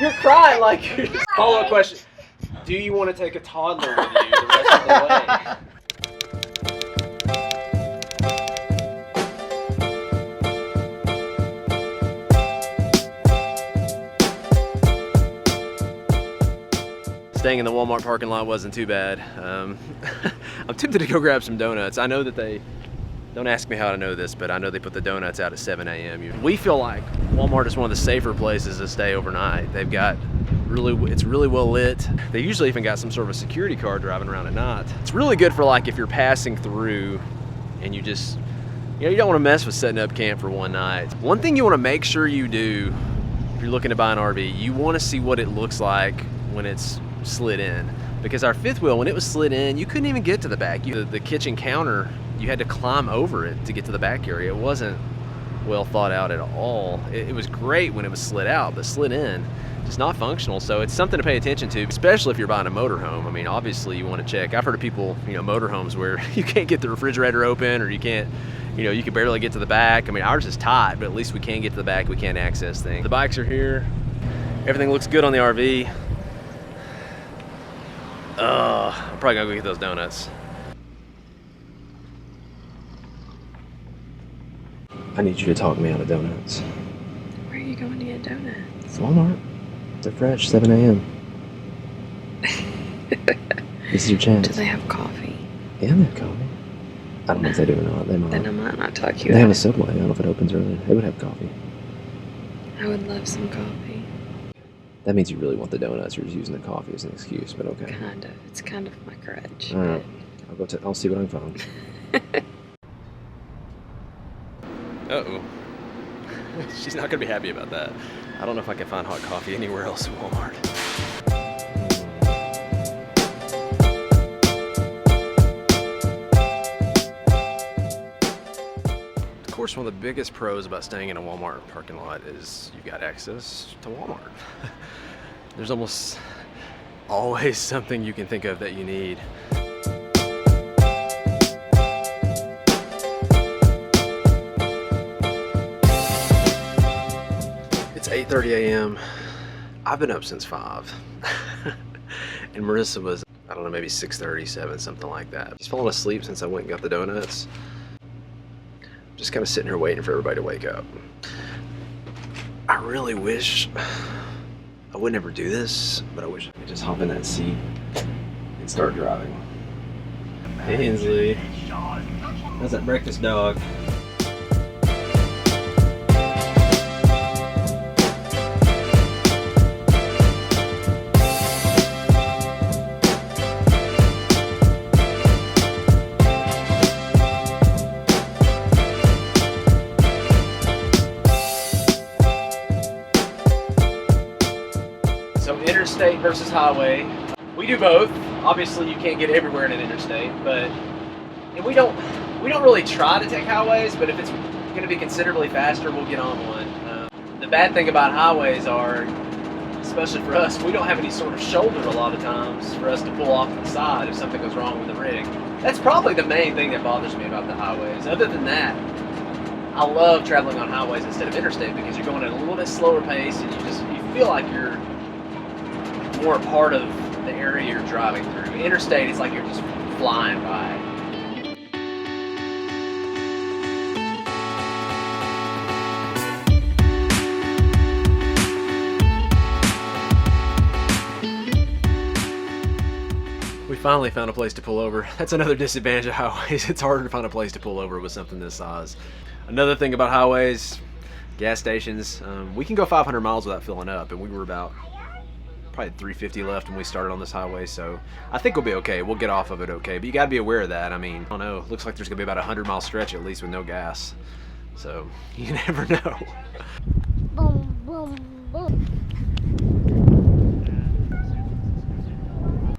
You're crying like. Follow-up question: do you want to take a toddler with you the rest of the way? Staying in the Walmart parking lot wasn't too bad. I'm tempted to go grab some donuts. I know that they, don't ask me how to know this, but I know they put the donuts out at 7 a.m. We feel like Walmart is one of the safer places to stay overnight. They've got it's really well lit. They usually even got some sort of a security car driving around at night. It's really good for like if you're passing through and you just, you don't want to mess with setting up camp for one night. One thing you want to make sure you do if you're looking to buy an RV, you want to see what it looks like when it's slid in, because our fifth wheel, when it was slid in, you couldn't even get to the back. The kitchen counter, you had to climb over it to get to the back area. It wasn't well thought out at all. It was great when it was slid out, but slid in, just not functional. So it's something to pay attention to, especially if you're buying a motorhome. I mean, obviously you want to check. I've heard of people, motorhomes where you can't get the refrigerator open, or you can't, you can barely get to the back. I mean, ours is tight, but at least we can get to the back. We can access things. The bikes are here. Everything looks good on the RV. I'm probably gonna go get those donuts. I need you to talk me out of donuts. Where are you going to get donuts? Walmart. They're fresh, 7 a.m. This is your chance. Do they have coffee? Yeah, they have coffee. I don't know if they do or not. They might. Then I might not talk you They out. have a Subway. I don't know if it opens early. They would have coffee. I would love some coffee. That means you really want the donuts. You're just using the coffee as an excuse, but okay. Kind of. It's kind of my crutch. All right. I'll see what I can find. Uh-oh. She's not gonna be happy about that. I don't know if I can find hot coffee anywhere else at Walmart. Of course, one of the biggest pros about staying in a Walmart parking lot is you've got access to Walmart. There's almost always something you can think of that you need. It's 8:30 a.m. I've been up since 5. And Marissa was, I don't know, maybe 6:30, 7, something like that. She's fallen asleep since I went and got the donuts. Just kind of sitting here waiting for everybody to wake up. I really wish I would never do this, but I wish I could just hop in that seat and start driving. Hey, Hensley. How's that breakfast dog? So interstate versus highway. We do both. Obviously you can't get everywhere in an interstate, and we don't really try to take highways, but if it's going to be considerably faster, we'll get on one. The bad thing about highways are, especially for us, we don't have any sort of shoulder a lot of times for us to pull off to the side if something goes wrong with the rig. That's probably the main thing that bothers me about the highways. Other than that, I love traveling on highways instead of interstate because you're going at a little bit slower pace and you feel like you're more a part of the area you're driving through. Interstate, it's like you're just flying by. We finally found a place to pull over. That's another disadvantage of highways. It's harder to find a place to pull over with something this size. Another thing about highways, gas stations, we can go 500 miles without filling up, and we were about probably 350 left when we started on this highway, so I think we'll be okay. We'll get off of it okay, but you gotta be aware of that. I mean, I don't know, looks like there's gonna be about a 100-mile stretch at least with no gas, so you never know. Boom, boom, boom.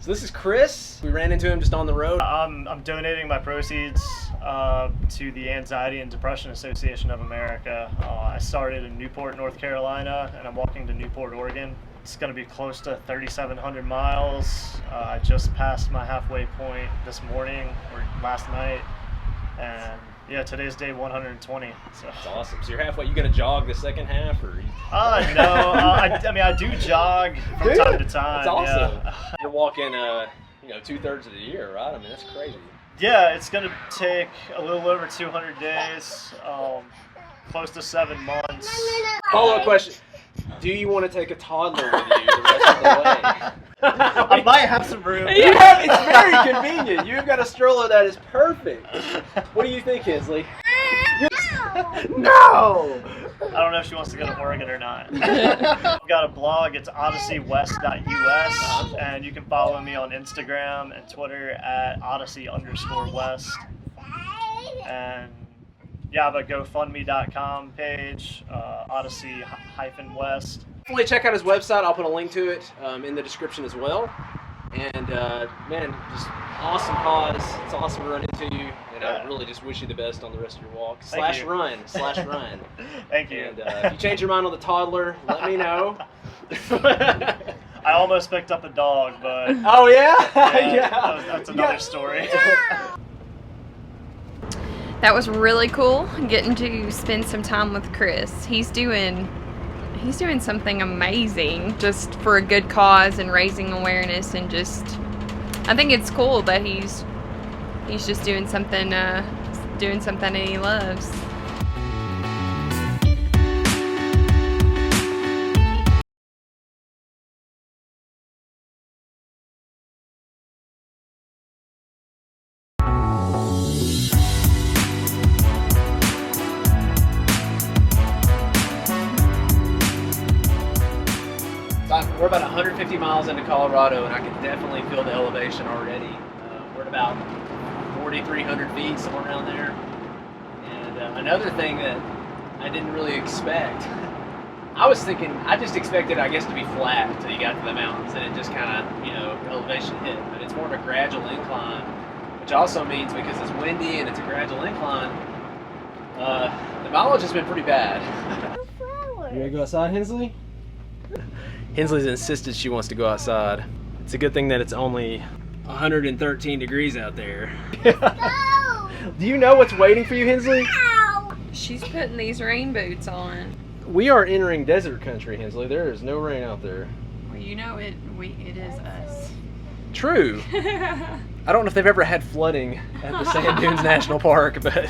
So this is Chris. We ran into him just on the road. I'm donating my proceeds to the Anxiety and Depression Association of America. I started in Newport, North Carolina, and I'm walking to Newport, Oregon. It's going to be close to 3,700 miles. I just passed my halfway point this morning or last night, and Yeah, today's day 120. So. That's awesome. So you're halfway. You gonna jog the second half, or? No. I mean, I do jog from time to time. That's awesome. Yeah. You're walking, 2/3 of the year, right? I mean, that's crazy. Yeah, it's gonna take a little over 200 days, close to 7 months. Follow-up question: do you want to take a toddler with you the rest of the way? I might have some room. It's very convenient. You've got a stroller that is perfect. What do you think, Hensley? No! I don't know if she wants to go to Oregon or not. I've got a blog. It's odysseywest.us, and you can follow me on Instagram and Twitter at odyssey_west. And yeah, I have a GoFundMe.com page, Odyssey-West. Definitely check out his website. I'll put a link to it in the description as well. And man, just awesome cause. It's awesome to run into you, and I really just wish you the best on the rest of your walk. Slash run. Thank you. And if you change your mind on the toddler, let me know. I almost picked up a dog, but oh yeah, that's another story. That was really cool getting to spend some time with Chris. He's doing something amazing just for a good cause and raising awareness, and just I think it's cool that he's just doing something that he loves. We're about 150 miles into Colorado, and I can definitely feel the elevation already. We're at about 4,300 feet, somewhere around there. And another thing that I didn't really expect, I just expected, I guess, to be flat until you got to the mountains, and it just kind of, elevation hit. But it's more of a gradual incline, which also means because it's windy and it's a gradual incline, the mileage has been pretty bad. You ready to go outside, Hensley? Hensley's insisted she wants to go outside. It's a good thing that it's only 113 degrees out there. Do you know what's waiting for you, Hensley? She's putting these rain boots on. We are entering desert country, Hensley. There is no rain out there. Well, it is us. True. I don't know if they've ever had flooding at the Sand Dunes National Park, but...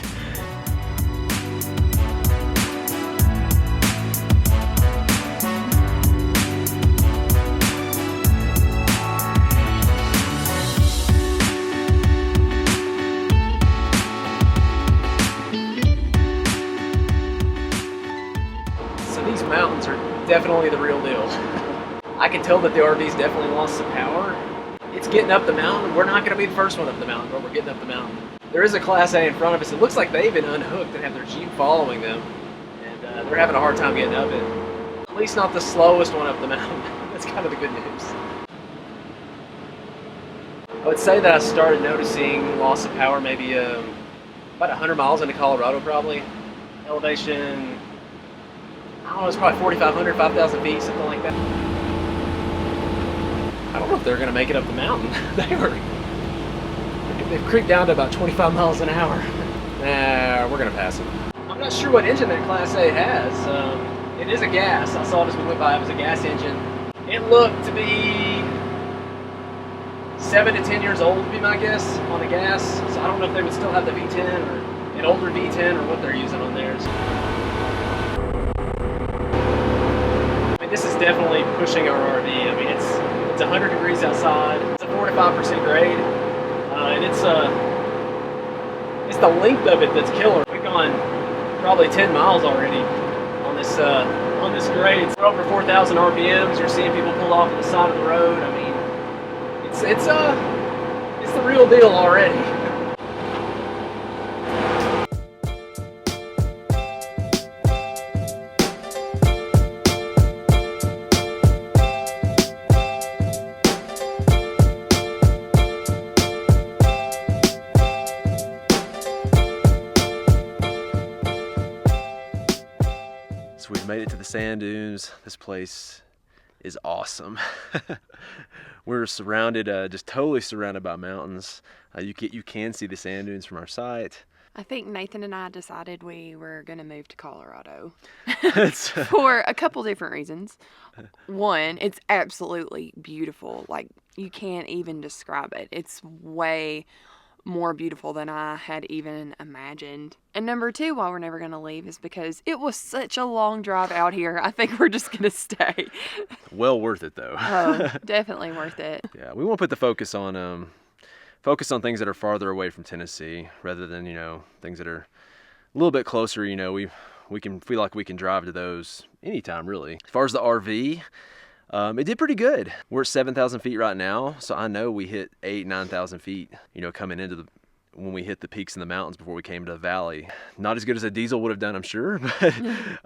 These mountains are definitely the real deal. I can tell that the RV's definitely lost some power. It's getting up the mountain. We're not going to be the first one up the mountain, but we're getting up the mountain. There is a Class A in front of us. It looks like they've been unhooked and have their Jeep following them, and they're having a hard time getting up it. At least not the slowest one up the mountain. That's kind of the good news. I would say that I started noticing loss of power maybe about 100 miles into Colorado probably. Elevation, I don't know, it's probably 4,500, 5,000 feet, something like that. I don't know if they're going to make it up the mountain. They've creeped down to about 25 miles an hour. Nah, we're going to pass them. I'm not sure what engine that Class A has. It is a gas. I saw it as we went by. It was a gas engine. It looked to be 7 to 10 years old, would be my guess, on the gas. So I don't know if they would still have the V10 or an older V10 or what they're using on theirs. This is definitely pushing our RV. I mean, it's 100 degrees outside. It's a 4 to 5% grade, and it's the length of it that's killer. We've gone probably 10 miles already on this grade. It's over 4,000 RPMs. You're seeing people pull off on the side of the road. I mean, it's the real deal already. So we've made it to the sand dunes. This place is awesome. We're surrounded, just totally surrounded by mountains. You can see the sand dunes from our site. I think Nathan and I decided we were going to move to Colorado It's, for a couple different reasons. One, it's absolutely beautiful. Like, you can't even describe it. It's way more beautiful than I had even imagined. And number two, why we're never going to leave is because it was such a long drive out here. I think we're just going to stay. well worth it though. Oh, definitely worth it. Yeah, we want to put the focus on things that are farther away from Tennessee rather than, you know, things that are a little bit closer. You know, we can feel like we can drive to those anytime really. As far as the RV, it did pretty good. We're at 7,000 feet right now, so I know we hit 9,000 feet, you know, coming into when we hit the peaks in the mountains before we came to the valley. Not as good as a diesel would have done, I'm sure,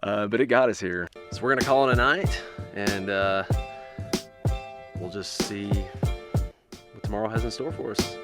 but it got us here. So we're gonna call it a night, and we'll just see what tomorrow has in store for us.